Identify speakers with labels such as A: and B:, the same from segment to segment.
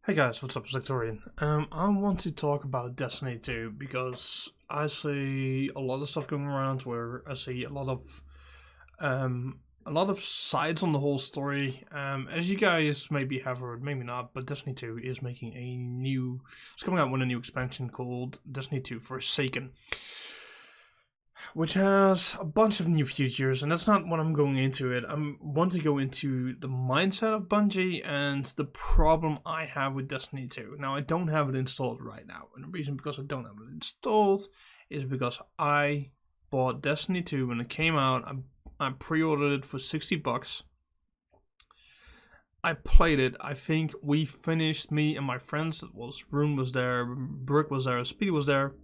A: Hey guys, what's up, it's Victorian. I want to talk about Destiny 2 because I see a lot of stuff going around where I see a lot of sides on the whole story. As you guys maybe have heard, maybe not, but Destiny 2 is making it's coming out with a new expansion called Destiny 2 Forsaken, which has a bunch of new features, and that's not what I'm going into it. I want to go into the mindset of Bungie and the problem I have with Destiny 2. Now, I don't have it installed right now, and the reason because I don't have it installed is because I bought Destiny 2 when it came out. I pre-ordered it for $60. I played it. I think we finished, me and my friends. Rune was there, Brick was there, Speedy was there.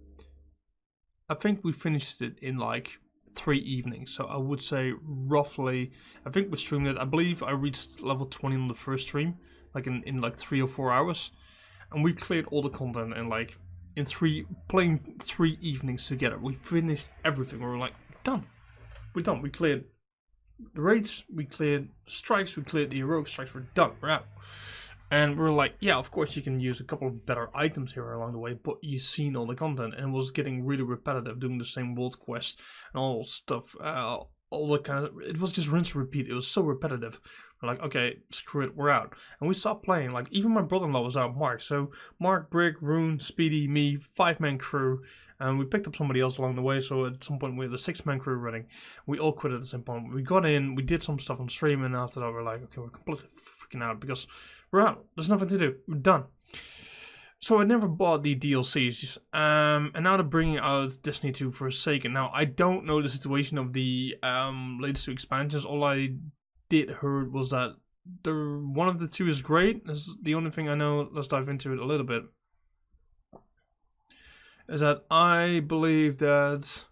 A: I think we finished it in like 3 evenings, so I would say roughly, I think we streamed it, I believe I reached level 20 on the first stream, like in like 3 or 4 hours, and we cleared all the content in playing 3 evenings together. We finished everything, we were like, done, we're done, we cleared the raids, we cleared strikes, we cleared the heroic strikes, we're done, we're out. And we're like, yeah, of course you can use a couple of better items here along the way, but you've seen all the content, and it was getting really repetitive, doing the same world quest and all stuff, all the kind of, it was just rinse and repeat. It was so repetitive. We're like, okay, screw it, we're out. And we stopped playing. Like, even my brother-in-law was out, Mark. So Mark, Brick, Rune, Speedy, me, 5-man crew, and we picked up somebody else along the way. So at some point we had a 6-man crew running. We all quit at the same point. We got in, we did some stuff on stream, and after that we're like, okay, we're completely freaking out because we're out. There's nothing to do. We're done. So I never bought the DLCs, and now they're bringing out Destiny 2 Forsaken. Now, I don't know the situation of the latest 2 expansions. All I did heard was that one of the 2 is great. This is the only thing I know. Let's dive into it a little bit. Is that I believe that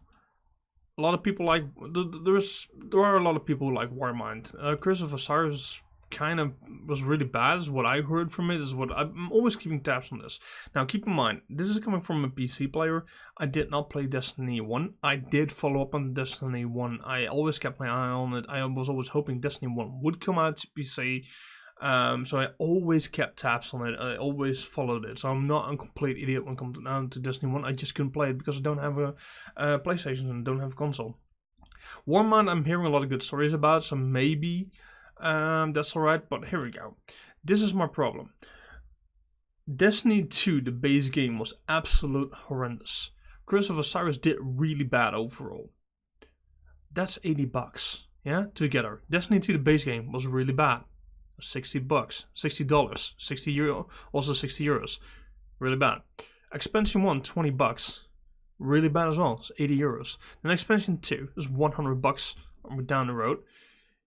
A: a lot of people like, there are a lot of people who like Warmind. Curse of Osiris kind of was really bad, is what I heard from it, is what I'm always keeping tabs on this. Now keep in mind, this is coming from a PC player. I did not play Destiny 1. I did follow up on Destiny 1. I always kept my eye on it. I was always hoping Destiny 1 would come out to PC. So I always kept tabs on it. I always followed it. So I'm not a complete idiot when it comes down to Destiny 1. I just couldn't play it because I don't have a PlayStation and don't have a console. Warmind, I'm hearing a lot of good stories about, so maybe that's alright, but here we go. This is my problem. Destiny 2, the base game, was absolute horrendous. Curse of Osiris did really bad overall. That's $80, yeah, together. Destiny 2, the base game, was really bad. $60, $60, 60 euro, also 60 euros, really bad. Expansion 1, $20, really bad as well, it's 80 euros. Then expansion 2 is $100, we're down the road.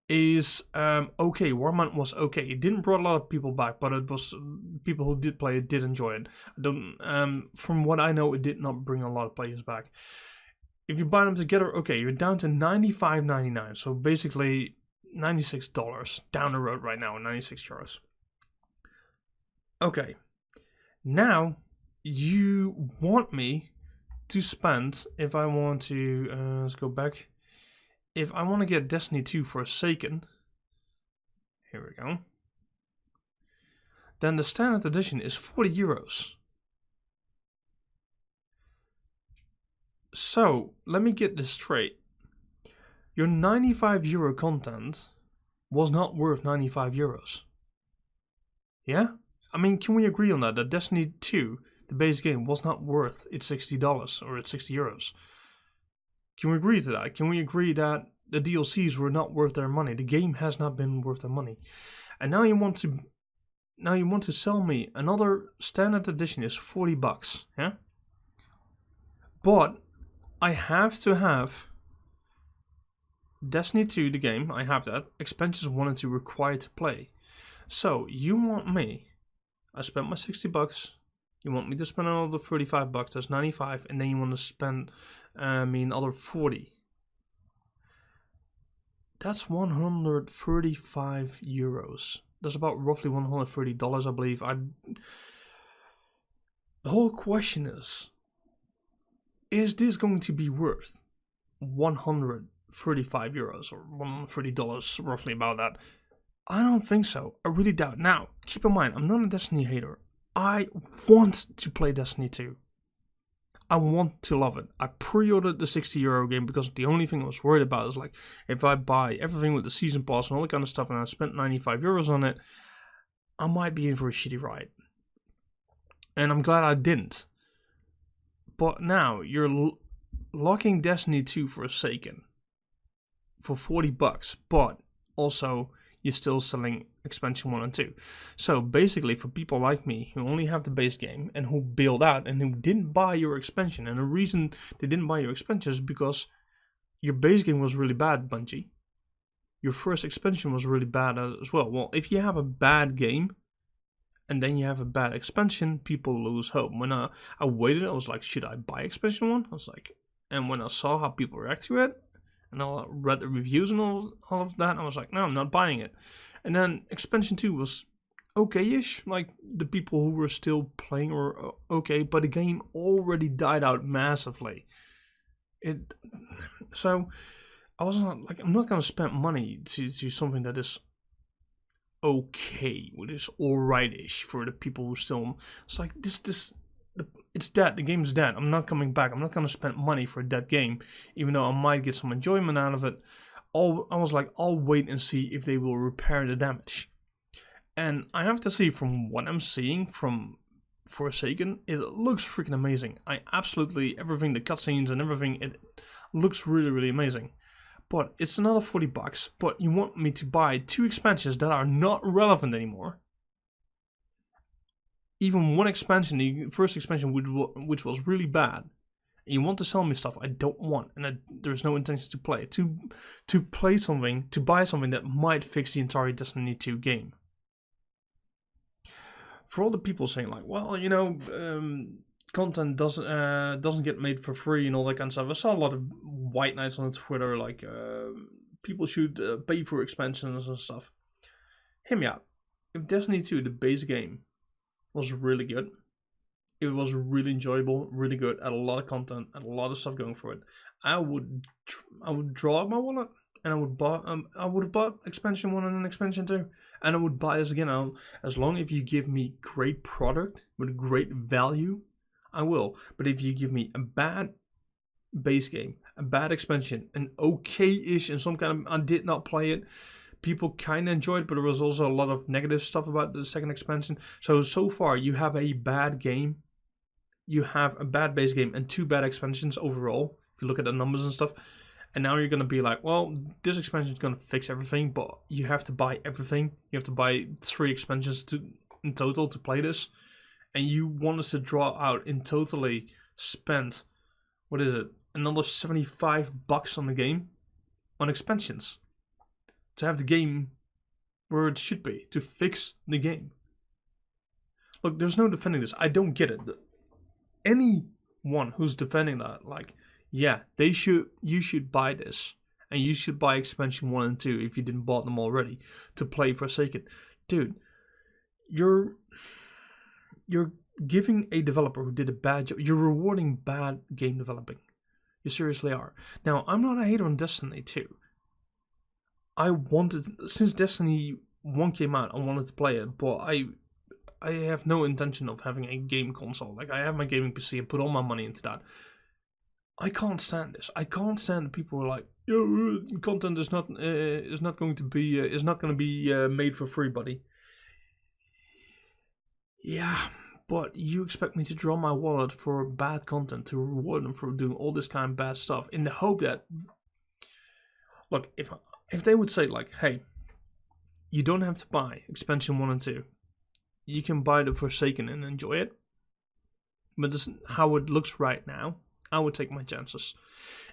A: Is okay. Warmind was okay. It didn't bring a lot of people back, but it was people who did play it did enjoy it. From what I know, it did not bring a lot of players back. If you buy them together, okay, you're down to $95.99. So basically $96 down the road right now, 96 euros. Okay, now you want me to spend, if I want to, let's go back. If I want to get Destiny 2 Forsaken, here we go, then the standard edition is 40 euros. So, let me get this straight. Your 95 euro content was not worth 95 euros. Yeah? I mean, can we agree on that? That Destiny 2, the base game, was not worth its $60 or its 60 euros. Can we agree to that? Can we agree that the DLCs were not worth their money? The game has not been worth their money. And now you want to sell me another standard edition is $40, yeah? But I have to have Destiny 2, the game, I have that. Expansions 1 and 2 required to play. So you want me, I spent my $60, you want me to spend another $35, that's 95, and then you want to spend another 40. That's 135 euros. That's about roughly $130, I believe. The whole question is this going to be worth 135 euros or $130, roughly about that? I don't think so. I really doubt. Now, keep in mind, I'm not a Destiny hater. I want to play Destiny 2. I want to love it. I pre-ordered the €60 game because the only thing I was worried about is like, if I buy everything with the season pass and all that kind of stuff and I spent €95 on it, I might be in for a shitty ride. And I'm glad I didn't. But now, you're locking Destiny 2 Forsaken for $40, but also you're still selling expansion 1 and 2. So basically, for people like me who only have the base game and who bailed out and who didn't buy your expansion, and the reason they didn't buy your expansion is because your base game was really bad, Bungie. Your first expansion was really bad as well. Well, if you have a bad game and then you have a bad expansion, people lose hope. When I waited, I was like, should I buy expansion 1? I was like, and when I saw how people react to it, and I read the reviews and all of that, I was like, no, I'm not buying it. And then expansion 2 was okay-ish. Like, the people who were still playing were okay, but the game already died out massively. So I wasn't like, I'm not gonna spend money to something that is okay, which is alright-ish for the people who still. It's like it's dead. The game's dead. I'm not coming back. I'm not gonna spend money for a dead game, even though I might get some enjoyment out of it. I was like, I'll wait and see if they will repair the damage. And I have to say, from what I'm seeing from Forsaken, it looks freaking amazing. Everything, the cutscenes and everything, it looks really, really amazing. But it's another $40, but you want me to buy 2 expansions that are not relevant anymore. Even one expansion, the first expansion, which was really bad. And you want to sell me stuff I don't want, and there's no intention to play. To play something, to buy something that might fix the entire Destiny 2 game. For all the people saying like, well, content doesn't get made for free and all that kind of stuff. I saw a lot of white knights on Twitter like, people should pay for expansions and stuff. Hear me out. If Destiny 2, the base game, was really good, it was really enjoyable, really good, had a lot of content, and a lot of stuff going for it, I would draw out my wallet and I would have bought expansion 1 and then expansion 2, and I would buy this again. As long as you give me great product with great value, I will. But if you give me a bad base game, a bad expansion, an okay-ish, and some kind of, I did not play it. People kind of enjoyed it, but there was also a lot of negative stuff about the second expansion. So far, you have a bad game, you have a bad base game, and 2 bad expansions overall, if you look at the numbers and stuff. And now you're going to be like, well, this expansion is going to fix everything, but you have to buy everything. You have to buy 3 expansions in total to play this. And you want us to draw out in totally spend, what is it, another $75 on the game, on expansions, to have the game where it should be, to fix the game. Look, there's no defending this. I don't get it. Anyone who's defending that, like, yeah, you should buy this, and you should buy expansion 1 and 2 if you didn't bought them already to play Forsaken. Dude, you're giving a developer who did a bad job, you're rewarding bad game developing. You seriously are. Now, I'm not a hater on Destiny 2. Since Destiny 1 came out, I wanted to play it, but I have no intention of having a game console. Like, I have my gaming PC and put all my money into that. I can't stand this. I can't stand the people who are like, yo, content is not going to be made for free, buddy. Yeah, but you expect me to draw my wallet for bad content, to reward them for doing all this kind of bad stuff, in the hope that, look, if they would say like, hey, you don't have to buy expansion 1 and 2, you can buy the Forsaken and enjoy it, but this is how it looks right now, I would take my chances.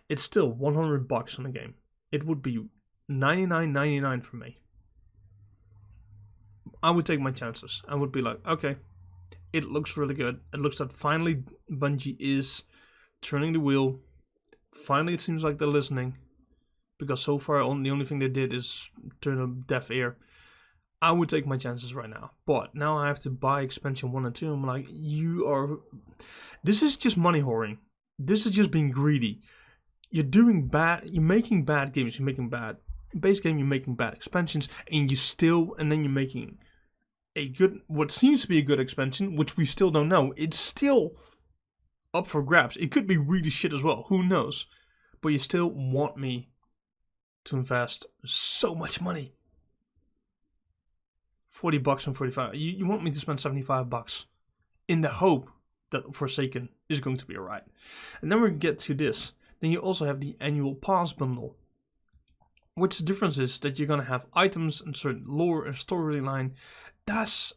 A: It's still $100 on the game. It would be $99.99 for me. I would take my chances. I would be like, okay, it looks really good. It looks that finally Bungie is turning the wheel. Finally, it seems like they're listening, because so far the only thing they did is turn a deaf ear. I would take my chances right now. But now I have to buy expansion 1 and 2. I'm like, this is just money whoring. This is just being greedy. You're doing bad. You're making bad games. You're making bad base game. You're making bad expansions, and then you're making what seems to be a good expansion, which we still don't know. It's still up for grabs. It could be really shit as well. Who knows? But you still want me to invest so much money. $40 and 45. You want me to spend $75 in the hope that Forsaken is going to be alright. And then we get to this. Then you also have the annual pass bundle. Which the difference is that you're gonna have items and certain lore and storyline. That's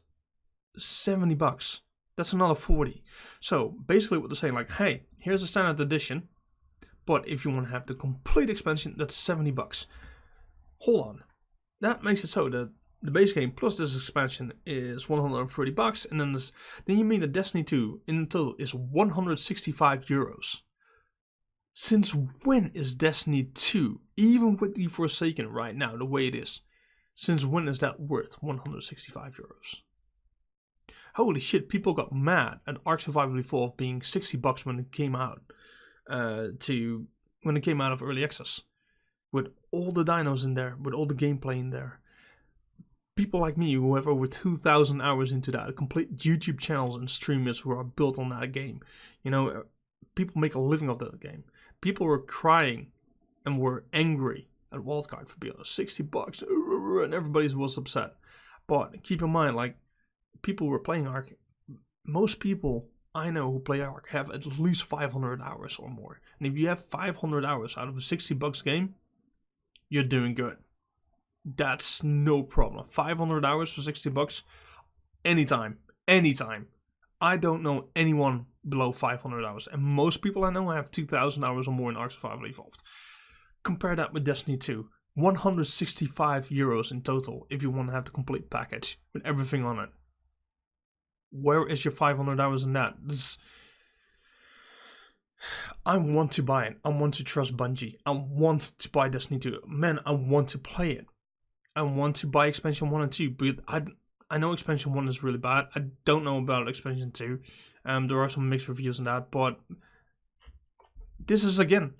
A: $70. That's another 40. So basically what they're saying, like, hey, here's a standard edition, but if you want to have the complete expansion, that's $70. Hold on. That makes it so that the base game plus this expansion is $130, and then you mean that Destiny 2 in total is €165. Since when is Destiny 2, even with the Forsaken right now, the way it is, since when is that worth €165? Holy shit, people got mad at Ark Survival Evolved being $60 when it came out, when it came out of early access, with all the dinos in there, with all the gameplay in there. People like me who have over 2,000 hours into that, complete YouTube channels and streamers who are built on that game. You know, people make a living of that game. People were crying and were angry at Wildcard for being $60 and everybody was upset. But keep in mind, like, people who are playing Ark, most people I know who play Ark have at least 500 hours or more. And if you have 500 hours out of a $60 game, you're doing good. That's no problem. 500 hours for $60, anytime. I don't know anyone below 500 hours. And most people I know have 2,000 hours or more in Ark Survival Evolved. Compare that with Destiny 2. €165 in total if you want to have the complete package with everything on it. Where is your 500 hours in that? I want to buy it. I want to trust Bungie. I want to buy Destiny 2. Man, I want to play it. I want to buy Expansion 1 and 2, but I know Expansion 1 is really bad. I don't know about Expansion 2. There are some mixed reviews on that, but this is, again,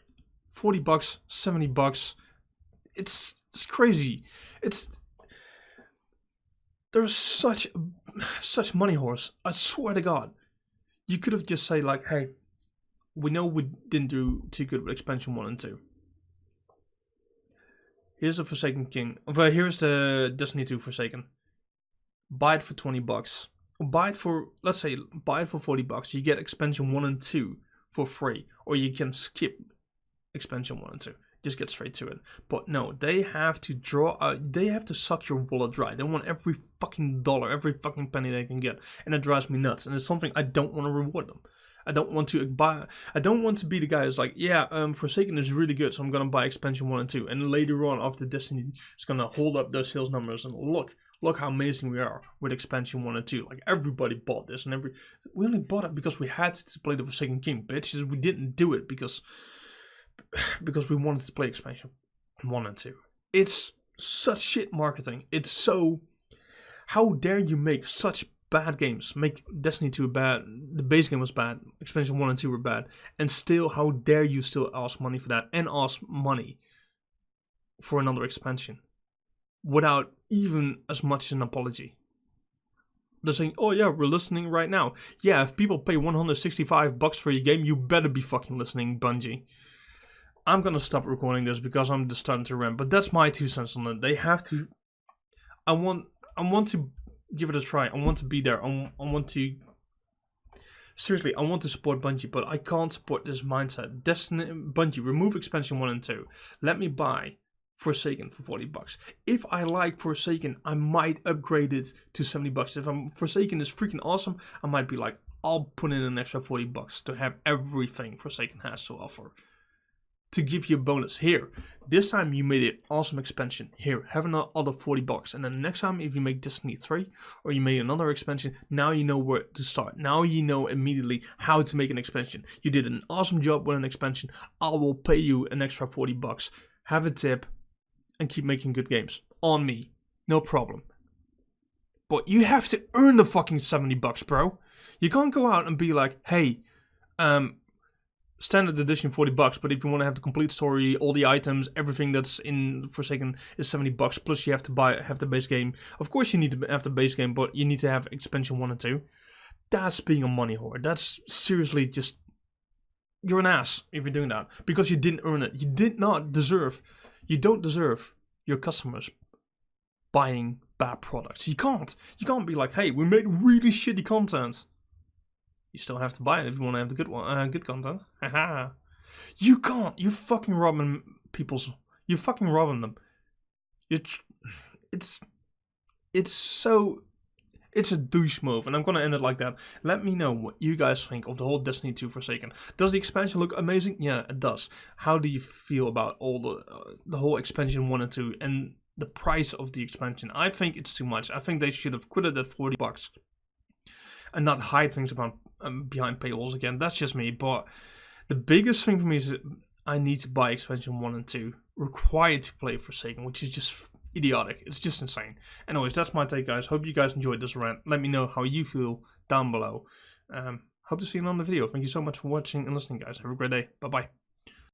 A: $40, $70. It's crazy. There's such money horse. I swear to God. You could have just said, like, hey, we know we didn't do too good with Expansion 1 and 2. Here's the Forsaken King. Here's the Destiny 2 Forsaken. Buy it for $20. Buy it for, let's say, buy it for $40. You get Expansion 1 and 2 for free. Or you can skip Expansion 1 and 2. Just get straight to it. But no, they have to suck your wallet dry. They want every fucking dollar, every fucking penny they can get. And it drives me nuts. And it's something I don't want to reward them. I don't want to be the guy who's like, yeah, Forsaken is really good, so I'm gonna buy Expansion 1 and 2. And later on, after Destiny is gonna hold up those sales numbers and look how amazing we are with Expansion 1 and 2. Like, everybody bought this, and we only bought it because we had to play the Forsaken King, bitches. We didn't do it because we wanted to play Expansion 1 and 2. It's such shit marketing. It's so, how dare you make such bad games, make Destiny 2 bad, the base game was bad, Expansion 1 and 2 were bad, and still, how dare you still ask money for that, and ask money for another expansion, without even as much as an apology. They're saying, oh yeah, we're listening right now. Yeah, if people pay $165 for your game, you better be fucking listening, Bungie. I'm gonna stop recording this because I'm just starting to rant, but that's my 2 cents on it. They have to, I want to give it a try. I want to be there. I want to, seriously, I want to support Bungie, but I can't support this mindset. Bungie, remove Expansion 1 and 2. Let me buy Forsaken for $40. If I like Forsaken, I might upgrade it to $70. If Forsaken is freaking awesome, I might be like, I'll put in an extra $40 to have everything Forsaken has to offer. To give you a bonus. Here, this time you made an awesome expansion. Here, have another $40. And then next time, if you make Destiny 3 or you made another expansion, now you know where to start. Now you know immediately how to make an expansion. You did an awesome job with an expansion. I will pay you an extra $40. Have a tip and keep making good games. On me. No problem. But you have to earn the fucking $70, bro. You can't go out and be like, hey, standard edition $40, but if you want to have the complete story, all the items, everything that's in Forsaken is $70. Plus you have to have the base game. Of course you need to have the base game, but you need to have expansion 1 and 2. That's being a money whore. That's seriously just, you're an ass if you're doing that, because you didn't earn it. You did not deserve. You don't deserve your customers buying bad products. You can't. You can't be like, hey, we made really shitty content. You still have to buy it if you want to have the good one, good content. Haha. You can't. You're fucking robbing people's. You're fucking robbing them. It's so. It's a douche move, and I'm gonna end it like that. Let me know what you guys think of the whole Destiny 2 Forsaken. Does the expansion look amazing? Yeah, it does. How do you feel about all the whole expansion 1 and 2 and the price of the expansion? I think it's too much. I think they should have quit it at $40 and not hide things about behind paywalls again. That's just me. But the biggest thing for me is that I need to buy expansion 1 and 2, required to play Forsaken, which is just idiotic. It's just insane. Anyways, that's my take, guys. Hope you guys enjoyed this rant. Let me know how you feel down below. Hope to see you on the video. Thank you so much for watching and listening, guys. Have a great day. Bye bye.